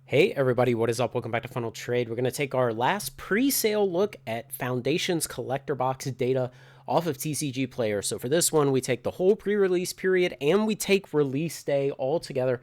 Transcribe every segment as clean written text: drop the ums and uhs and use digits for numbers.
Hey everybody, what is up? Welcome back to Funnel Trade. We're going to take our last pre-sale look at Foundation's collector box data off of TCG Player. So for this one, we take the whole pre-release period and we take release day all together.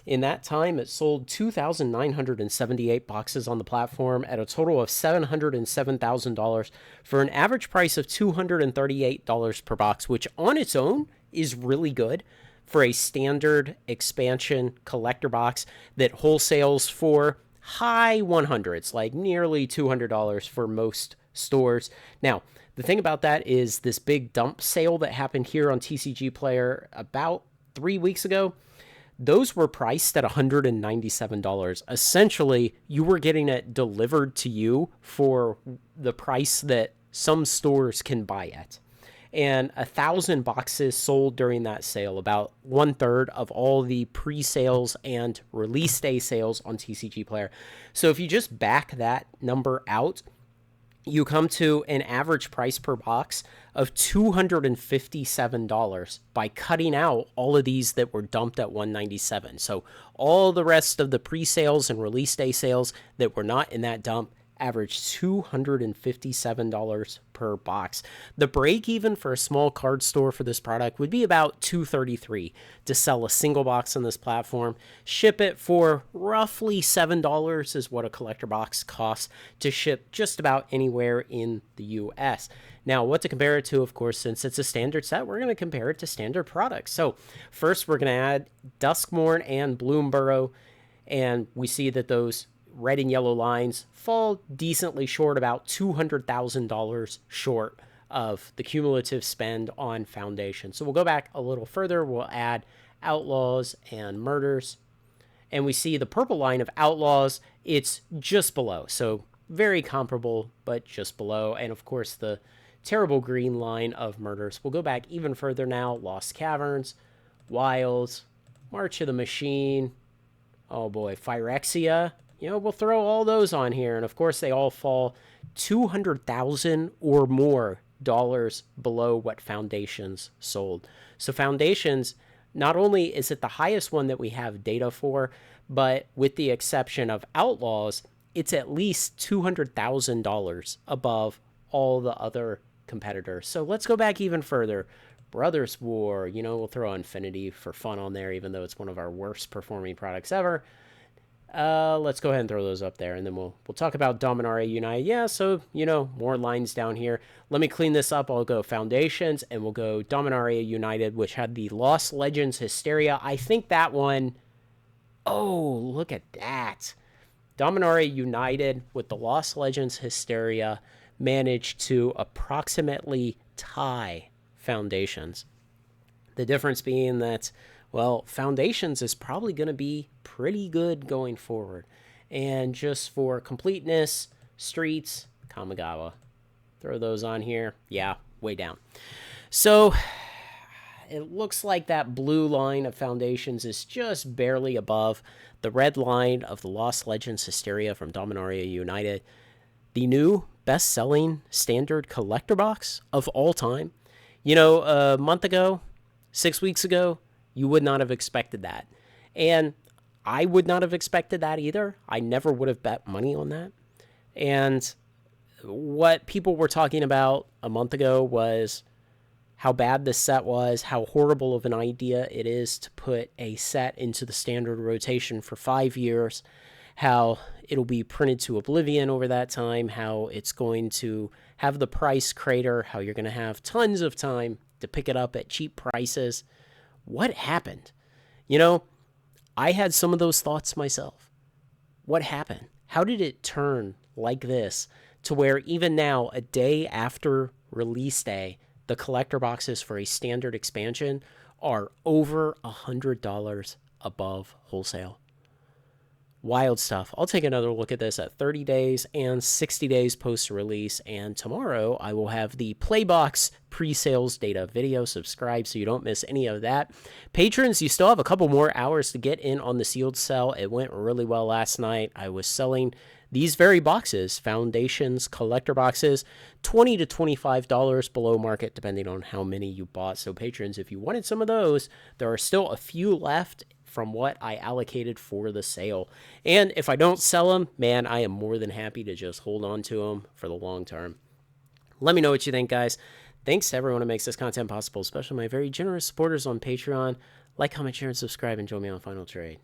In that time, it sold 2,978 boxes on the platform at a total of $707,000 for an average price of $238 per box, which on its own is really good for a standard expansion collector box that wholesales for high 100s, like nearly $200 for most stores. Now, the thing about that is this big dump sale that happened here on TCG Player about 3 weeks ago, those were priced at $197. Essentially, you were getting it delivered to you for the price that some stores can buy at. And 1,000 boxes sold during that sale, about 1/3 of all the pre-sales and release day sales on TCG Player. So if you just back that number out, you come to an average price per box of $257 by cutting out all of these that were dumped at $197. So all the rest of the pre-sales and release day sales that were not in that dump averaged $257 per box. The break even for a small card store for this product would be about $233 to sell a single box on this platform. Ship it for roughly $7 is what a collector box costs to ship just about anywhere in the US. Now, what to compare it to, of course, since it's a standard set, we're going to compare it to standard products. So first, we're going to add Duskmorn and Bloomburrow, and we see that those red and yellow lines fall decently short, about $200,000 short of the cumulative spend on Foundation. So we'll go back a little further. We'll add Outlaws and Murders. And we see the purple line of Outlaws, it's just below. So very comparable, but just below. And of course, the terrible green line of Murders. We'll go back even further now. Lost Caverns, Wilds, March of the Machine. Oh boy, Phyrexia. We'll throw all those on here. And of course, they all fall $200,000 or more below what Foundations sold. So Foundations, not only is it the highest one that we have data for, but with the exception of Outlaws, it's at least $200,000 above all the other competitors. So let's go back even further. Brothers War, we'll throw Infinity for fun on there, even though it's one of our worst performing products ever. Let's go ahead and throw those up there, and then we'll talk about Dominaria United. Yeah, so, more lines down here. Let me clean this up. I'll go Foundations, and we'll go Dominaria United, which had the Lost Legends Hysteria. I think that one... Oh, look at that. Dominaria United with the Lost Legends Hysteria managed to approximately tie Foundations. The difference being that, well, Foundations is probably going to be pretty good going forward. And just for completeness, Streets, Kamigawa. Throw those on here. Yeah, way down. So it looks like that blue line of Foundations is just barely above the red line of the Lost Legends Hysteria from Dominaria United. The new best-selling standard collector box of all time. A month ago, 6 weeks ago, you would not have expected that. And I would not have expected that either. I never would have bet money on that. And what people were talking about a month ago was how bad this set was, how horrible of an idea it is to put a set into the standard rotation for 5 years, how it'll be printed to oblivion over that time, how it's going to have the price crater, how you're going to have tons of time to pick it up at cheap prices. What happened? I had some of those thoughts myself. What happened? How did it turn like this to where even now, a day after release day, the collector boxes for a standard expansion are over $100 above wholesale? Wild stuff. I'll take another look at this at 30 days and 60 days post-release, and tomorrow I will have the Playbox pre-sales data video. Subscribe so you don't miss any of that. Patrons, you still have a couple more hours to get in on the sealed sell. It went really well last night. I was selling these very boxes, Foundations, collector boxes, $20 to $25 below market, depending on how many you bought. So patrons, if you wanted some of those, there are still a few left from what I allocated for the sale. And if I don't sell them, man, I am more than happy to just hold on to them for the long term. Let me know what you think, guys. Thanks to everyone who makes this content possible, especially my very generous supporters on Patreon. Like, comment, share, and subscribe, and join me on Final Trade.